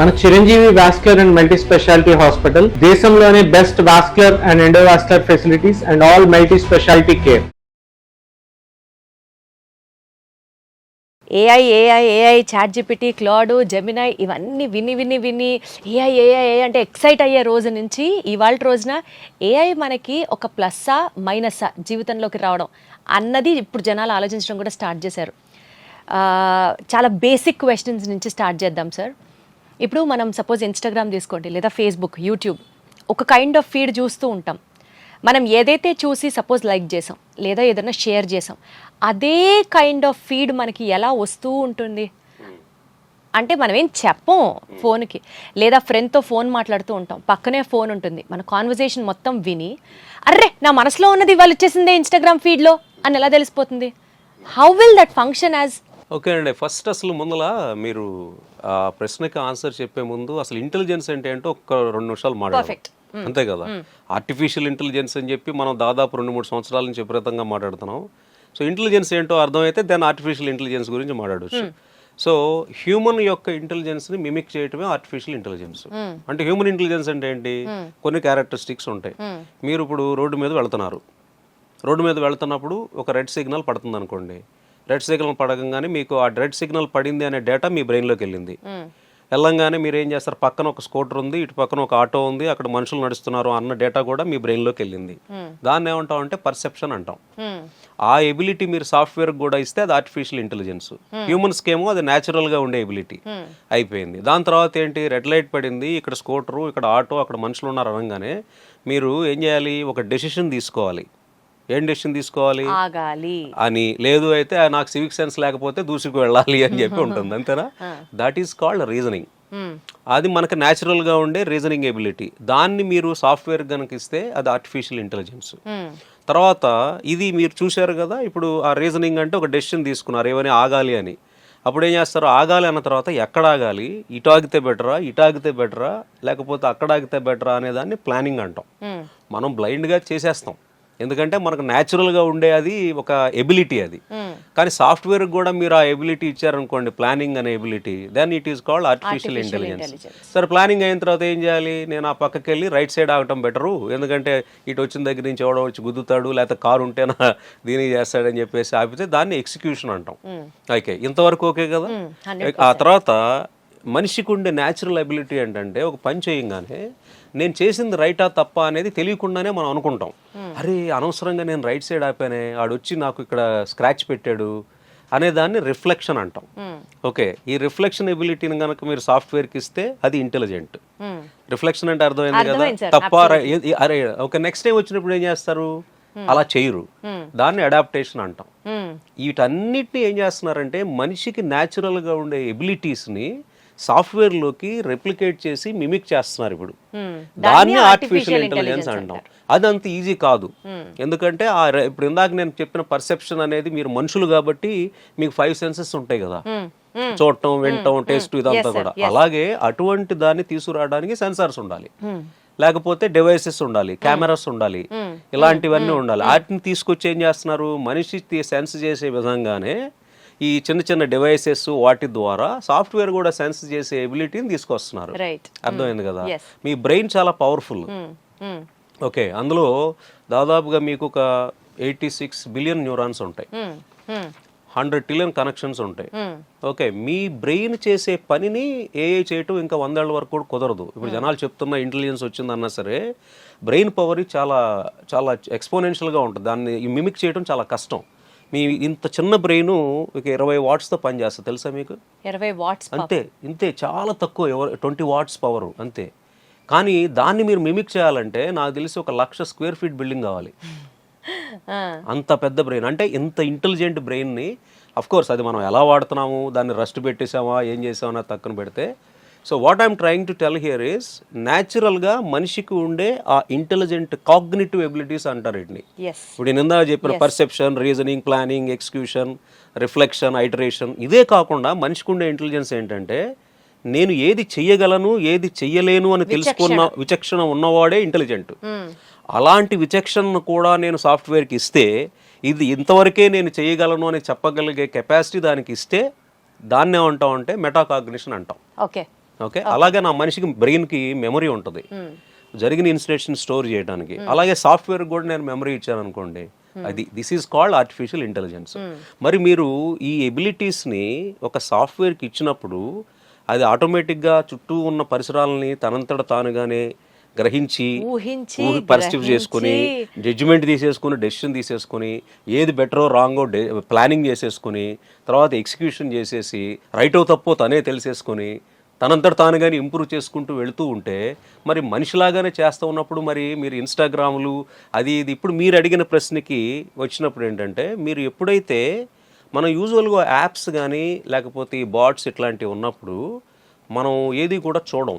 మన Chiranjeevi vascular and multi speciality hospital దేశంలోనే best vascular and endovascular facilities and all multi speciality care. AI ChatGPT, Claude, Gemini ఇవన్నీ విని AI అంటే excite అయ్యే రోజు నుంచి ఇవాళ రోజున ఏఐ మనకి ఒక ప్లస్సా మైనస్సా జీవితంలోకి రావడం అన్నది ఇప్పుడు జనాలు ఆలోచించడం కూడా స్టార్ట్ చేశారు. చాలా బేసిక్ క్వశ్చన్స్ నుంచి స్టార్ట్ చేద్దాం సార్. ఇప్పుడు మనం సపోజ్ ఇన్స్టాగ్రామ్ తీసుకోండి, లేదా ఫేస్బుక్, యూట్యూబ్, ఒక కైండ్ ఆఫ్ ఫీడ్ చూస్తూ ఉంటాం. మనం ఏదైతే చూసి సపోజ్ లైక్ చేసాం లేదా ఏదైనా షేర్ చేసాం, అదే కైండ్ ఆఫ్ ఫీడ్ మనకి ఎలా వస్తూ ఉంటుంది అంటే మనం ఏం చెప్పం ఫోన్కి, లేదా ఫ్రెండ్తో ఫోన్ మాట్లాడుతూ ఉంటాం, పక్కనే ఫోన్ ఉంటుంది, మన కాన్వర్జేషన్ మొత్తం విని అర్రే నా మనసులో ఉన్నది వాళ్ళు వచ్చేసిందే ఇన్స్టాగ్రామ్ ఫీడ్లో అని ఎలా తెలిసిపోతుంది? How will that function as? Okay అండి, ఫస్ట్ అసలు ముందల మీరు ఆ ప్రశ్నకి ఆన్సర్ చెప్పే ముందు అసలు ఇంటెలిజెన్స్ అంటే ఏంటో ఒక 2 నిమిషాలు మాట్లాడాలి, అంతే కదా. ఆర్టిఫిషియల్ ఇంటెలిజెన్స్ అని చెప్పి మనం దాదాపు 2-3 సంవత్సరాల నుంచి విపరీతంగా మాట్లాడుతున్నాం. సో ఇంటెలిజెన్స్ ఏంటో అర్థమైతే దాని ఆర్టిఫిషియల్ ఇంటెలిజెన్స్ గురించి మాట్లాడవచ్చు. సో హ్యూమన్ యొక్క ఇంటెలిజెన్స్ని మిమిక్ చేయటమే ఆర్టిఫిషియల్ ఇంటెలిజెన్స్. అంటే హ్యూమన్ ఇంటెలిజెన్స్ అంటే ఏంటి? కొన్ని క్యారెక్టరిస్టిక్స్ ఉంటాయి. మీరు ఇప్పుడు రోడ్డు మీద వెళ్తున్నారు, రోడ్డు మీద వెళ్తున్నప్పుడు ఒక రెడ్ సిగ్నల్ పడుతుంది అనుకోండి. రెడ్ సిగ్నల్ పడగానే మీకు ఆ రెడ్ సిగ్నల్ పడింది అనే డేటా మీ బ్రెయిన్లోకి వెళ్ళంగానే మీరు ఏం చేస్తారు, పక్కన ఒక స్కూటర్ ఉంది, ఇటు పక్కన ఒక ఆటో ఉంది, అక్కడ మనుషులు నడుస్తున్నారు అన్న డేటా కూడా మీ బ్రెయిన్లోకి వెళ్ళింది. దాన్ని ఏమంటాం అంటే పర్సెప్షన్ అంటాం. ఆ ఎబిలిటీ మీరు సాఫ్ట్వేర్ కూడా ఇస్తే అది ఆర్టిఫిషియల్ ఇంటెలిజెన్స్. హ్యూమన్స్కి ఏమో అది న్యాచురల్గా ఉండే ఎబిలిటీ అయిపోయింది. దాని తర్వాత ఏంటి, రెడ్ లైట్ పడింది, ఇక్కడ స్కూటరు, ఇక్కడ ఆటో, అక్కడ మనుషులు ఉన్నారు అనగానే మీరు ఏం చేయాలి, ఒక డెసిషన్ తీసుకోవాలి. ఏం డెసిషన్ తీసుకోవాలి అని, లేదు అయితే నాకు సివిక్ సెన్స్ లేకపోతే దూసుకు వెళ్ళాలి అని చెప్పి ఉంటుంది, అంతేనా? That is called reasoning. అది మనకు న్యాచురల్గా ఉండే రీజనింగ్ ఎబిలిటీ. దాన్ని మీరు సాఫ్ట్వేర్ కనుక ఇస్తే అది ఆర్టిఫిషియల్ ఇంటెలిజెన్స్. తర్వాత ఇది మీరు చూశారు కదా, ఇప్పుడు ఆ రీజనింగ్ అంటే ఒక డెసిషన్ తీసుకున్నారు ఏమని, ఆగాలి అని. అప్పుడు ఏం చేస్తారు, ఆగాలి అన్న తర్వాత ఎక్కడ ఆగాలి, ఇటు ఆగితే బెటరా, ఇటు ఆగితే బెటరా, లేకపోతే అక్కడ ఆగితే బెటరా అనే దాన్ని ప్లానింగ్ అంటాం. మనం బ్లైండ్గా చేసేస్తాం, ఎందుకంటే మనకు న్యాచురల్గా ఉండే అది ఒక ఎబిలిటీ అది. కానీ సాఫ్ట్వేర్ కూడా మీరు ఆ ఎబిలిటీ ఇచ్చారనుకోండి, ప్లానింగ్ అనే ability, then it is called artificial intelligence. సరే, ప్లానింగ్ అయిన తర్వాత ఏం చేయాలి, నేను ఆ పక్కకి వెళ్ళి రైట్ సైడ్ ఆగటం బెటరు, ఎందుకంటే ఇటు వచ్చిన దగ్గర నుంచి ఎవడో వచ్చి గుద్దుతాడు, లేకపోతే కారు ఉంటేనా దీనికి చేస్తాడని చెప్పేసి ఆపితే దాన్ని ఎగ్జిక్యూషన్ అంటాం. ఓకే, ఇంతవరకు ఓకే కదా. ఆ తర్వాత మనిషికి ఉండే న్యాచురల్ అబిలిటీ ఏంటంటే, ఒక పని చేయంగానే నేను చేసింది రైటా తప్ప అనేది తెలియకుండానే మనం అనుకుంటాం, అరే అనవసరంగా నేను రైట్ సైడ్ ఆపానే, ఆడొచ్చి నాకు ఇక్కడ స్క్రాచ్ పెట్టాడు అనే దాన్ని రిఫ్లెక్షన్ అంటాం. ఓకే, ఈ రిఫ్లెక్షన్ ఎబిలిటీని కనుక మీరు సాఫ్ట్వేర్కి ఇస్తే అది ఇంటెలిజెంట్. రిఫ్లెక్షన్ అంటే అర్థమైంది కదా, తప్ప అరే ఓకే నెక్స్ట్ టైం వచ్చినప్పుడు ఏం చేస్తారు, అలా చేయరు, దాన్ని అడాప్టేషన్ అంటాం. వీటన్నిటిని ఏం చేస్తున్నారంటే మనిషికి న్యాచురల్గా ఉండే ఎబిలిటీస్ని సాఫ్ట్వేర్లోకి రెప్లికేట్ చేసి మిమిక్ చేస్తున్నారు. ఇప్పుడు దాన్ని ఆర్టిఫిషియల్ ఇంటెలిజెన్స్ అంటాం. అది అంత ఈజీ కాదు, ఎందుకంటే ఇప్పుడు ఇందాక నేను చెప్పిన పర్సెప్షన్ అనేది మీరు మనుషులు కాబట్టి మీకు 5 సెన్సెస్ ఉంటాయి కదా, చూడటం, వినటం, టేస్ట్, ఇదంతా కూడా. అలాగే అటువంటి దాన్ని తీసుకురావడానికి సెన్సార్స్ ఉండాలి, లేకపోతే డివైసెస్ ఉండాలి, కెమెరాస్ ఉండాలి, ఇలాంటివన్నీ ఉండాలి. వాటిని తీసుకొచ్చి ఏం చేస్తున్నారు, మనిషి సెన్స్ చేసే విధంగానే ఈ చిన్న చిన్న డివైసెస్ వాటి ద్వారా సాఫ్ట్వేర్ కూడా సెన్స్ చేసే ఎబిలిటీని తీసుకొస్తున్నారు. అర్థమైంది కదా. మీ బ్రెయిన్ చాలా పవర్ఫుల్. ఓకే, అందులో దాదాపుగా మీకు ఒక 86 బిలియన్ న్యూరాన్స్ ఉంటాయి, 100 ట్రిలియన్ కనెక్షన్స్ ఉంటాయి. ఓకే, మీ బ్రెయిన్ చేసే పనిని ఏఐ చేయటం ఇంకా 100 ఏళ్ళ వరకు కూడా కుదరదు. ఇప్పుడు జనాలు చెప్తున్న ఇంటెలిజెన్స్ వచ్చిందన్నా సరే బ్రెయిన్ పవర్ చాలా చాలా ఎక్స్పోనెన్షియల్గా ఉంటుంది, దాన్ని మిమిక్ చేయడం చాలా కష్టం. మీ ఇంత చిన్న బ్రెయిన్ 20 వాట్స్తో పనిచేస్తుంది, తెలుసా మీకు? 20 వాట్స్ అంతే, ఇంతే, చాలా తక్కువ, 20 వాట్స్ పవర్ అంతే. కానీ దాన్ని మీరు మిమిక్ చేయాలంటే నాకు తెలిసి 1,00,000 స్క్వేర్ ఫీట్ బిల్డింగ్ కావాలి, అంత పెద్ద బ్రెయిన్. అంటే ఇంత ఇంటెలిజెంట్ బ్రెయిన్ని, అఫ్కోర్స్ అది మనం ఎలా వాడుతున్నాము, దాన్ని రస్ట్ పెట్టేసామా ఏం చేసామన్నా తక్కువ పెడితే. So what I'm trying to tell here is, న్యాచురల్గా మనిషికి ఉండే ఆ ఇంటెలిజెంట్ కాగ్నిటివ్ ఎబిలిటీస్ అంటారు వీటిని. ఇప్పుడు నేను ఇందాక చెప్పిన perception, reasoning, planning, execution, reflection, iteration, ఇదే కాకుండా మనిషికి ఉండే ఇంటెలిజెన్స్ ఏంటంటే నేను ఏది చెయ్యగలను ఏది చెయ్యలేను అని తెలుసుకున్న విచక్షణ ఉన్నవాడే ఇంటెలిజెంట్. అలాంటి విచక్షణను కూడా నేను సాఫ్ట్వేర్కి ఇస్తే, ఇది ఇంతవరకే నేను చేయగలను అని చెప్పగలిగే కెపాసిటీ దానికి ఇస్తే దాన్ని ఏమంటాం అంటే మెటాకాగ్నిషన్ అంటాం. ఓకే, ఓకే, అలాగే నా మనిషికి బ్రెయిన్కి మెమరీ ఉంటుంది జరిగిన ఇన్సిడెంట్స్ని స్టోర్ చేయడానికి. అలాగే సాఫ్ట్వేర్ కూడా నేను మెమరీ ఇచ్చాను అనుకోండి, అది this is called artificial intelligence. మరి మీరు ఈ ఎబిలిటీస్ని ఒక సాఫ్ట్వేర్కి ఇచ్చినప్పుడు అది ఆటోమేటిక్గా చుట్టూ ఉన్న పరిసరాలని తనంతట తానుగానే గ్రహించి పర్సీవ్ చేసుకుని జడ్జిమెంట్ తీసేసుకుని డెసిషన్ తీసేసుకుని ఏది బెటరో రాంగో ప్లానింగ్ చేసేసుకుని తర్వాత ఎగ్జిక్యూషన్ చేసేసి రైటో తప్పో తనే తెలిసేసుకుని తనంతట తానుగానే ఇంప్రూవ్ చేసుకుంటూ వెళుతూ ఉంటే మరి మనిషిలాగానే చేస్తూ ఉన్నప్పుడు మరి మీరు ఇన్స్టాగ్రాములు అది ఇది ఇప్పుడు మీరు అడిగిన ప్రశ్నకి వచ్చినప్పుడు ఏంటంటే మీరు ఎప్పుడైతే మనం యూజువల్గా యాప్స్ కానీ లేకపోతే ఈ బాట్స్ ఇట్లాంటివి ఉన్నప్పుడు మనం ఏది కూడా చూడం.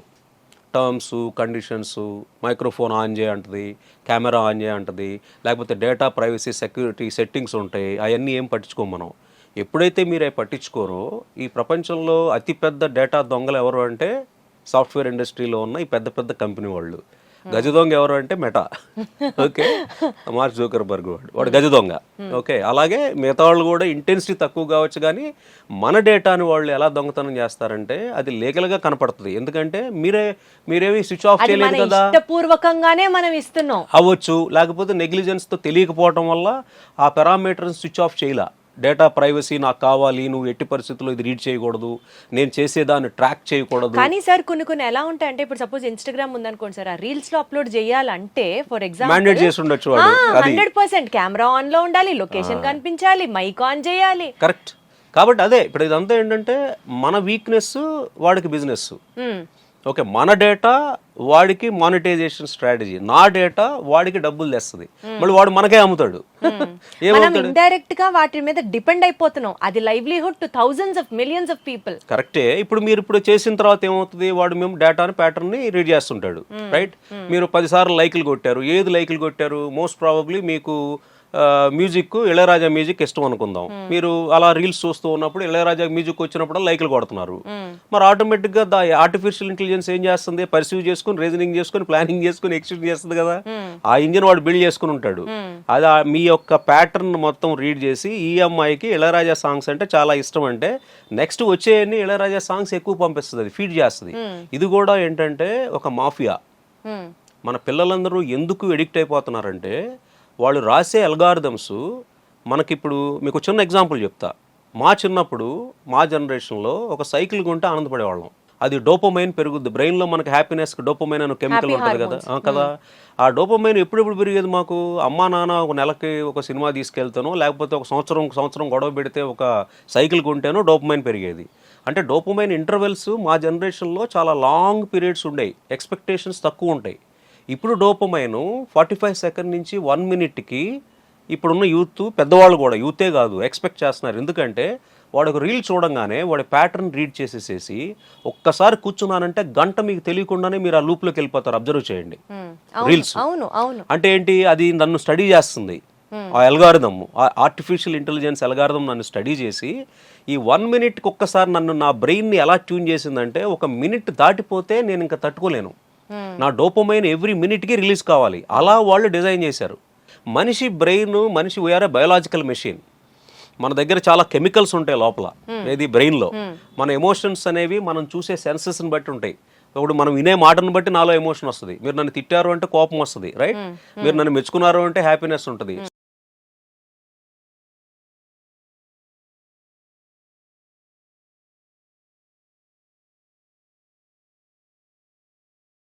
టర్మ్స్ కండిషన్స్ మైక్రోఫోన్ ఆన్ చేయంటది, కెమెరా ఆన్ చేయంటది, లేకపోతే డేటా ప్రైవసీ సెక్యూరిటీ సెట్టింగ్స్ ఉంటాయి, అవన్నీ ఏం పట్టించుకోం మనం. ఎప్పుడైతే మీరు అవి పట్టించుకోరో ఈ ప్రపంచంలో అతిపెద్ద డేటా దొంగలు ఎవరు అంటే సాఫ్ట్వేర్ ఇండస్ట్రీలో ఉన్న ఈ పెద్ద పెద్ద కంపెనీ వాళ్ళు. గజ దొంగ ఎవరు అంటే మెటా, ఓకే, మార్క్ జూకర్బర్గ్ వాడు గజ దొంగ. ఓకే, అలాగే మిగతా వాళ్ళు కూడా ఇంటెన్సిటీ తక్కువ కావచ్చు, కానీ మన డేటాని వాళ్ళు ఎలా దొంగతనం చేస్తారంటే అది లీగల్గా కనపడుతుంది. ఎందుకంటే మీరేమి స్విచ్ ఆఫ్ చేయలేదు కదా, పూర్వకంగానే మనం ఇస్తున్నాం అవ్వచ్చు, లేకపోతే నెగ్లిజెన్స్తో తెలియకపోవటం వల్ల ఆ పారామీటర్స్ స్విచ్ ఆఫ్ చేయలే. డేటా ప్రైవసీ నాకు కావాలి, నువ్వు ఎట్టి పరిస్థితుల్లో ఇది రీడ్ చేయకూడదు, నేను చేసేదాన్ని ట్రాక్ చేయకూడదు. కానీ సార్ కొన్ని ఎలా ఉంటాయంటే ఇప్పుడు సపోజ్ ఇన్స్టాగ్రామ్ ఉందనుకోండి సార్, ఆ రీల్స్ లో అప్లోడ్ చేయాలంటే ఫర్ ఎగ్జాంపుల్ మ్యాండేట్ చేసి ఉండొచ్చు వాడు. 100% కెమెరా ఆన్ లో ఉండాలి, లొకేషన్ కనిపించాలి, మైక్ ఆన్ చేయాలి. కరెక్ట్. కాబట్టి అదే ఇప్పుడు ఇదంతా ఏంటంటే మన వీక్నెస్ వాడికి బిజినెస్. ఓకే, మన డేటా వాడికి మానిటైజేషన్ స్ట్రాటజీ, నా డేటా వాడికి డబ్బులు తెస్తుంది, మళ్ళీ వాడు మనకే అమ్ముతాడు. మనం ఇండైరెక్ట్ గా వాటి మీద డిపెండ్ అయిపోతున్నాం. అది livelihood to thousands of millions of people. కరెక్టే. ఇప్పుడు చేసిన తర్వాత ఏమవుతుంది, వాడు మేము డేటాని ప్యాటర్న్ ని రీడ్ చేస్తుంటాడు, రైట్? మీరు 10 సార్లు లైకులు కొట్టారు, ఏది లైకులు కొట్టారు? మోస్ట్ ప్రాబబ్లీ మీకు మ్యూజిక్ ఇళయరాజా మ్యూజిక్ ఇష్టం అనుకుందాం, మీరు అలా రీల్స్ చూస్తూ ఉన్నప్పుడు ఇళయరాజా మ్యూజిక్ వచ్చినప్పుడు లైకులు కొడుతున్నారు. మరి ఆటోమేటిక్గా ఆర్టిఫిషియల్ ఇంటెలిజెన్స్ ఏం చేస్తుంది, పర్సీవ్ చేసుకుని రీజనింగ్ చేసుకుని ప్లానింగ్ చేసుకుని ఎక్స్క్యూట్ చేస్తుంది కదా. ఆ ఇంజిన్ వాడు బిల్డ్ చేసుకుని ఉంటాడు. అది మీ యొక్క ప్యాటర్న్ మొత్తం రీడ్ చేసి ఈ అమ్మాయికి ఇళయరాజా సాంగ్స్ అంటే చాలా ఇష్టం అంటే నెక్స్ట్ వచ్చేయన్ని ఇళయరాజా సాంగ్స్ ఎక్కువ పంపిస్తుంది, అది ఫీడ్ చేస్తుంది. ఇది కూడా ఏంటంటే ఒక మాఫియా. మన పిల్లలందరూ ఎందుకు ఎడిక్ట్ అయిపోతున్నారంటే వాళ్ళు రాసే అల్గారిథమ్స్ మనకిప్పుడు మీకు చిన్న ఎగ్జాంపుల్ చెప్తా. మా చిన్నప్పుడు మా జనరేషన్లో ఒక సైకిల్ కొంటే ఆనందపడేవాళ్ళం. అది డోపమైన్ పెరుగుద్ది బ్రెయిన్లో, మనకి హ్యాపీనెస్కి డోపమైన్ అనే కెమికల్ ఉంటుంది కదా. ఆ డోపమైన్ ఎప్పుడెప్పుడు పెరిగేది మాకు, అమ్మా నాన్న ఒక నెలకి ఒక సినిమా తీసుకెళ్తానో లేకపోతే ఒక సంవత్సరం గొడవ పెడితే ఒక సైకిల్ కొంటేనో డోపమైన్ పెరిగేది. అంటే డోపమైన్ ఇంటర్వెల్స్ మా జనరేషన్లో చాలా లాంగ్ పీరియడ్స్ ఉండేవి, ఎక్స్పెక్టేషన్స్ తక్కువ ఉంటాయి. ఇప్పుడు డోపమైన్ 45 సెకండ్ నుంచి 1 మినిట్కి ఇప్పుడున్న యూత్, పెద్దవాళ్ళు కూడా, యూతే కాదు, ఎక్స్పెక్ట్ చేస్తున్నారు. ఎందుకంటే వాడు ఒక రీల్ చూడంగానే వాడి ప్యాటర్న్ రీడ్ చేసేసేసి ఒక్కసారి కూర్చున్నానంటే గంట మీకు తెలియకుండానే మీరు ఆ లూప్లోకి వెళ్ళిపోతారు. అబ్జర్వ్ చేయండి రీల్స్. అంటే ఏంటి, అది నన్ను స్టడీ చేస్తుంది. ఆ అల్గారిథమ్, ఆర్టిఫిషియల్ ఇంటెలిజెన్స్ అల్గారిథమ్ నన్ను స్టడీ చేసి ఈ 1 మినిట్కి ఒక్కసారి నన్ను, నా బ్రెయిన్ని ఎలా ట్యూన్ చేసిందంటే 1 మినిట్ దాటిపోతే నేను ఇంకా తట్టుకోలేను, నా డోపమైన్ ఎవ్రీ మినిట్కి రిలీజ్ కావాలి. అలా వాళ్ళు డిజైన్ చేశారు. మనిషి బ్రెయిన్, వీఆర్ ఏ బయోలాజికల్ మెషిన్. మన దగ్గర చాలా కెమికల్స్ ఉంటాయి లోపల, ఏది బ్రెయిన్లో. మన ఎమోషన్స్ అనేవి మనం చూసే సెన్సెస్ని బట్టి ఉంటాయి. ఇప్పుడు మనం వినే మాటను బట్టి నాలో ఎమోషన్ వస్తుంది. మీరు నన్ను తిట్టారు అంటే కోపం వస్తుంది, రైట్? మీరు నన్ను మెచ్చుకున్నారు అంటే హ్యాపీనెస్ ఉంటుంది.